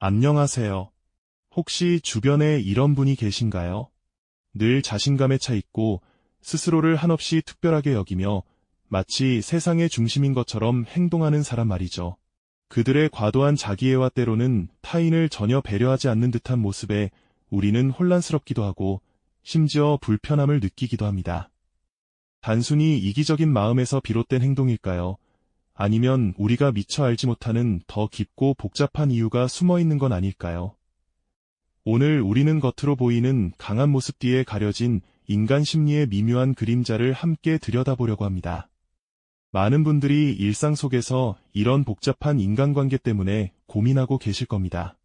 안녕하세요. 혹시 주변에 이런 분이 계신가요? 늘 자신감에 차 있고 스스로를 한없이 특별하게 여기며 마치 세상의 중심인 것처럼 행동하는 사람 말이죠. 그들의 과도한 자기애와 때로는 타인을 전혀 배려하지 않는 듯한 모습에 우리는 혼란스럽기도 하고 심지어 불편함을 느끼기도 합니다. 단순히 이기적인 마음에서 비롯된 행동일까요? 아니면 우리가 미처 알지 못하는 더 깊고 복잡한 이유가 숨어 있는 건 아닐까요? 오늘 우리는 겉으로 보이는 강한 모습 뒤에 가려진 인간 심리의 미묘한 그림자를 함께 들여다보려고 합니다. 많은 분들이 일상 속에서 이런 복잡한 인간관계 때문에 고민하고 계실 겁니다.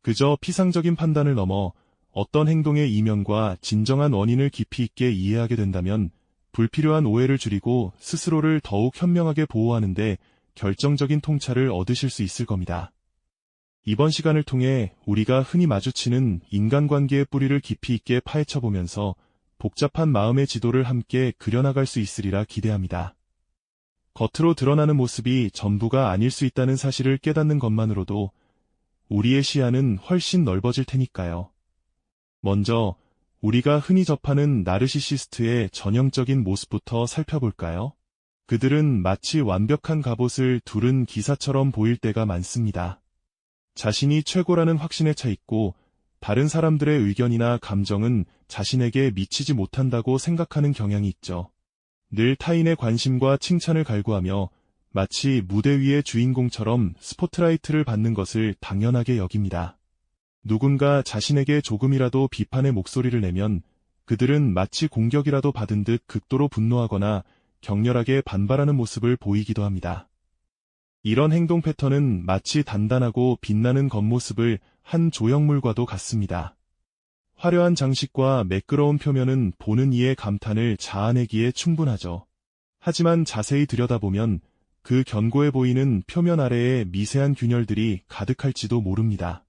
그저 피상적인 판단을 넘어 어떤 행동의 이면과 진정한 원인을 깊이 있게 이해하게 된다면 불필요한 오해를 줄이고 스스로를 더욱 현명하게 보호하는데 결정적인 통찰을 얻으실 수 있을 겁니다. 이번 시간을 통해 우리가 흔히 마주치는 인간관계의 뿌리를 깊이 있게 파헤쳐보면서 복잡한 마음의 지도를 함께 그려나갈 수 있으리라 기대합니다. 겉으로 드러나는 모습이 전부가 아닐 수 있다는 사실을 깨닫는 것만으로도 우리의 시야는 훨씬 넓어질 테니까요. 먼저 우리가 흔히 접하는 나르시시스트의 전형적인 모습부터 살펴볼까요? 그들은 마치 완벽한 갑옷을 두른 기사처럼 보일 때가 많습니다. 자신이 최고라는 확신에 차 있고 다른 사람들의 의견이나 감정은 자신에게 미치지 못한다고 생각하는 경향이 있죠. 늘 타인의 관심과 칭찬을 갈구하며 마치 무대 위의 주인공처럼 스포트라이트를 받는 것을 당연하게 여깁니다. 누군가 자신에게 조금이라도 비판의 목소리를 내면 그들은 마치 공격이라도 받은 듯 극도로 분노하거나 격렬하게 반발하는 모습을 보이기도 합니다. 이런 행동 패턴은 마치 단단하고 빛나는 겉모습을 한 조형물과도 같습니다. 화려한 장식과 매끄러운 표면은 보는 이의 감탄을 자아내기에 충분하죠. 하지만 자세히 들여다보면 그 견고해 보이는 표면 아래에 미세한 균열들이 가득할지도 모릅니다.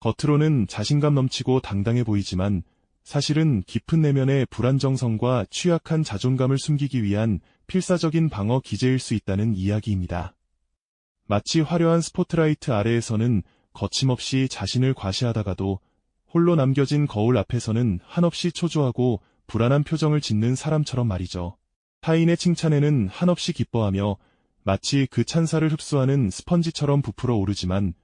겉으로는 자신감 넘치고 당당해 보이지만 사실은 깊은 내면의 불안정성과 취약한 자존감을 숨기기 위한 필사적인 방어 기제일 수 있다는 이야기입니다. 마치 화려한 스포트라이트 아래에서는 거침없이 자신을 과시하다가도 홀로 남겨진 거울 앞에서는 한없이 초조하고 불안한 표정을 짓는 사람처럼 말이죠. 타인의 칭찬에는 한없이 기뻐하며 마치 그 찬사를 흡수하는 스펀지처럼 부풀어 오르지만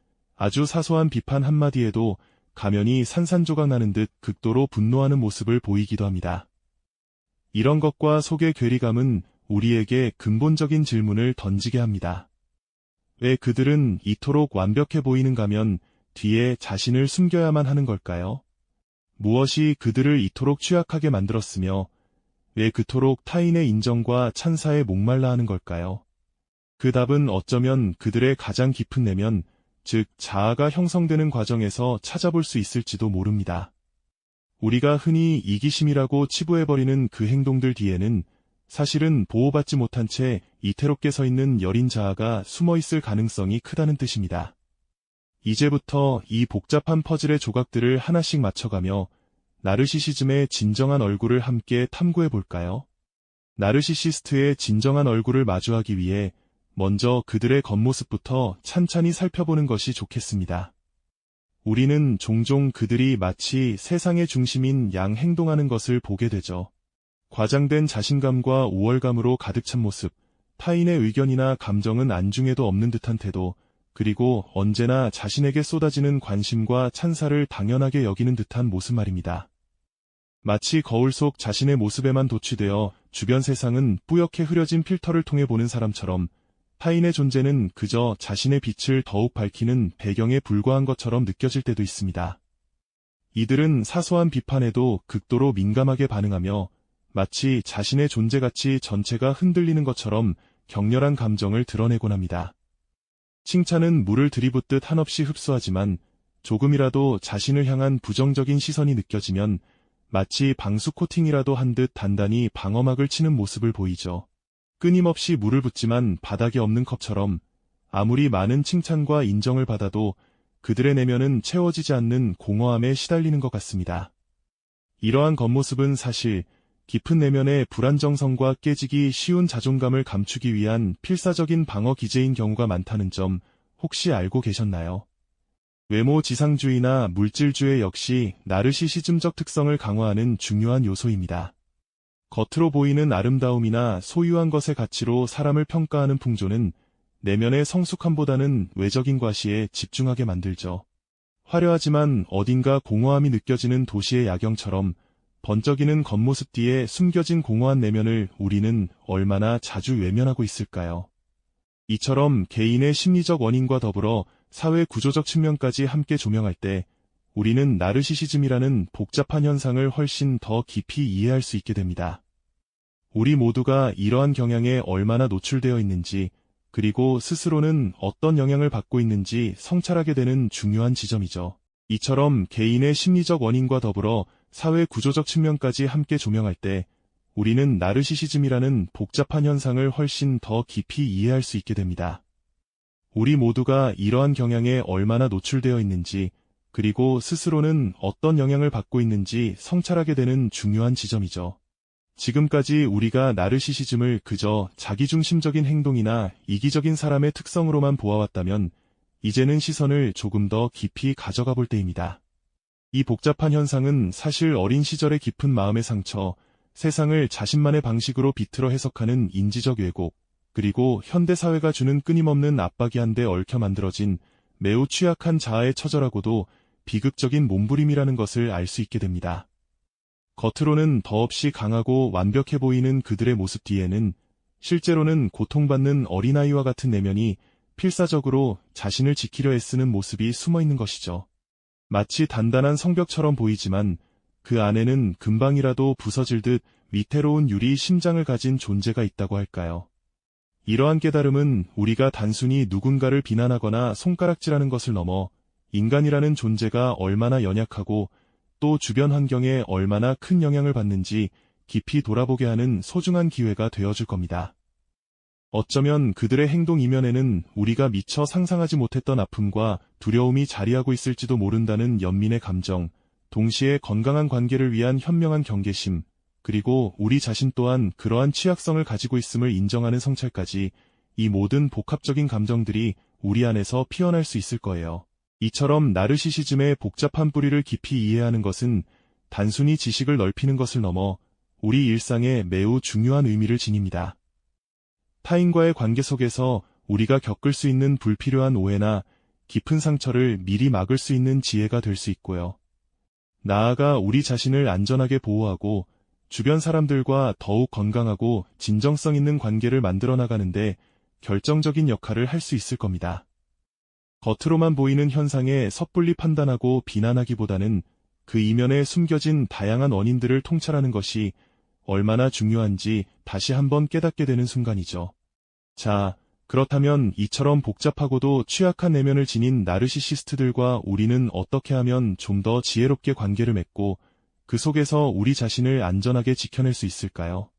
아주 사소한 비판 한마디에도 가면이 산산조각 나는 듯 극도로 분노하는 모습을 보이기도 합니다. 이런 것과 속의 괴리감은 우리에게 근본적인 질문을 던지게 합니다. 왜 그들은 이토록 완벽해 보이는가면 뒤에 자신을 숨겨야만 하는 걸까요? 무엇이 그들을 이토록 취약하게 만들었으며 왜 그토록 타인의 인정과 찬사에 목말라 하는 걸까요? 그 답은 어쩌면 그들의 가장 깊은 내면, 즉 자아가 형성되는 과정에서 찾아볼 수 있을지도 모릅니다. 우리가 흔히 이기심이라고 치부해버리는 그 행동들 뒤에는 사실은 보호받지 못한 채 이태롭게 서 있는 여린 자아가 숨어있을 가능성이 크다는 뜻입니다. 이제부터 이 복잡한 퍼즐의 조각들을 하나씩 맞춰가며 나르시시즘의 진정한 얼굴을 함께 탐구해볼까요? 나르시시스트의 진정한 얼굴을 마주하기 위해 먼저 그들의 겉모습부터 찬찬히 살펴보는 것이 좋겠습니다. 우리는 종종 그들이 마치 세상의 중심인 양 행동하는 것을 보게 되죠. 과장된 자신감과 우월감으로 가득 찬 모습, 타인의 의견이나 감정은 안중에도 없는 듯한 태도, 그리고 언제나 자신에게 쏟아지는 관심과 찬사를 당연하게 여기는 듯한 모습 말입니다. 마치 거울 속 자신의 모습에만 도취되어 주변 세상은 뿌옇게 흐려진 필터를 통해 보는 사람처럼 타인의 존재는 그저 자신의 빛을 더욱 밝히는 배경에 불과한 것처럼 느껴질 때도 있습니다. 이들은 사소한 비판에도 극도로 민감하게 반응하며 마치 자신의 존재가치 전체가 흔들리는 것처럼 격렬한 감정을 드러내곤 합니다. 칭찬은 물을 들이붓듯 한없이 흡수하지만 조금이라도 자신을 향한 부정적인 시선이 느껴지면 마치 방수 코팅이라도 한 듯 단단히 방어막을 치는 모습을 보이죠. 끊임없이 물을 붓지만 바닥이 없는 컵처럼 아무리 많은 칭찬과 인정을 받아도 그들의 내면은 채워지지 않는 공허함에 시달리는 것 같습니다. 이러한 겉모습은 사실 깊은 내면의 불안정성과 깨지기 쉬운 자존감을 감추기 위한 필사적인 방어 기제인 경우가 많다는 점 혹시 알고 계셨나요? 외모 지상주의나 물질주의 역시 나르시시즘적 특성을 강화하는 중요한 요소입니다. 겉으로 보이는 아름다움이나 소유한 것의 가치로 사람을 평가하는 풍조는 내면의 성숙함보다는 외적인 과시에 집중하게 만들죠. 화려하지만 어딘가 공허함이 느껴지는 도시의 야경처럼 번쩍이는 겉모습 뒤에 숨겨진 공허한 내면을 우리는 얼마나 자주 외면하고 있을까요? 이처럼 개인의 심리적 원인과 더불어 사회 구조적 측면까지 함께 조명할 때 우리는 나르시시즘이라는 복잡한 현상을 훨씬 더 깊이 이해할 수 있게 됩니다. 우리 모두가 이러한 경향에 얼마나 노출되어 있는지, 그리고 스스로는 어떤 영향을 받고 있는지 성찰하게 되는 중요한 지점이죠. 이처럼 개인의 심리적 원인과 더불어 사회 구조적 측면까지 함께 조명할 때 우리는 나르시시즘이라는 복잡한 현상을 훨씬 더 깊이 이해할 수 있게 됩니다. 우리 모두가 이러한 경향에 얼마나 노출되어 있는지, 그리고 스스로는 어떤 영향을 받고 있는지 성찰하게 되는 중요한 지점이죠. 지금까지 우리가 나르시시즘을 그저 자기중심적인 행동이나 이기적인 사람의 특성으로만 보아왔다면, 이제는 시선을 조금 더 깊이 가져가 볼 때입니다. 이 복잡한 현상은 사실 어린 시절의 깊은 마음의 상처, 세상을 자신만의 방식으로 비틀어 해석하는 인지적 왜곡, 그리고 현대사회가 주는 끊임없는 압박이 한데 얽혀 만들어진 매우 취약한 자아의 처절하고도 비극적인 몸부림이라는 것을 알 수 있게 됩니다. 겉으로는 더없이 강하고 완벽해 보이는 그들의 모습 뒤에는 실제로는 고통받는 어린아이와 같은 내면이 필사적으로 자신을 지키려 애쓰는 모습이 숨어 있는 것이죠. 마치 단단한 성벽처럼 보이지만 그 안에는 금방이라도 부서질 듯 위태로운 유리 심장을 가진 존재가 있다고 할까요? 이러한 깨달음은 우리가 단순히 누군가를 비난하거나 손가락질하는 것을 넘어 인간이라는 존재가 얼마나 연약하고 또 주변 환경에 얼마나 큰 영향을 받는지 깊이 돌아보게 하는 소중한 기회가 되어줄 겁니다. 어쩌면 그들의 행동 이면에는 우리가 미처 상상하지 못했던 아픔과 두려움이 자리하고 있을지도 모른다는 연민의 감정, 동시에 건강한 관계를 위한 현명한 경계심, 그리고 우리 자신 또한 그러한 취약성을 가지고 있음을 인정하는 성찰까지 이 모든 복합적인 감정들이 우리 안에서 피어날 수 있을 거예요. 이처럼 나르시시즘의 복잡한 뿌리를 깊이 이해하는 것은 단순히 지식을 넓히는 것을 넘어 우리 일상에 매우 중요한 의미를 지닙니다. 타인과의 관계 속에서 우리가 겪을 수 있는 불필요한 오해나 깊은 상처를 미리 막을 수 있는 지혜가 될 수 있고요. 나아가 우리 자신을 안전하게 보호하고 주변 사람들과 더욱 건강하고 진정성 있는 관계를 만들어 나가는데 결정적인 역할을 할 수 있을 겁니다. 겉으로만 보이는 현상에 섣불리 판단하고 비난하기보다는 그 이면에 숨겨진 다양한 원인들을 통찰하는 것이 얼마나 중요한지 다시 한번 깨닫게 되는 순간이죠. 자, 그렇다면 이처럼 복잡하고도 취약한 내면을 지닌 나르시시스트들과 우리는 어떻게 하면 좀 더 지혜롭게 관계를 맺고 그 속에서 우리 자신을 안전하게 지켜낼 수 있을까요?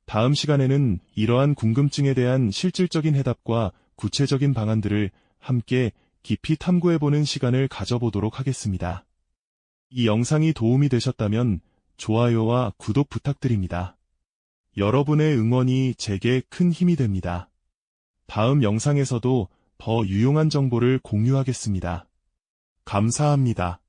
다음 시간에는 이러한 궁금증에 대한 실질적인 해답과 구체적인 방안들을 함께 깊이 탐구해보는 시간을 가져보도록 하겠습니다. 이 영상이 도움이 되셨다면 좋아요와 구독 부탁드립니다. 여러분의 응원이 제게 큰 힘이 됩니다. 다음 영상에서도 더 유용한 정보를 공유하겠습니다. 감사합니다.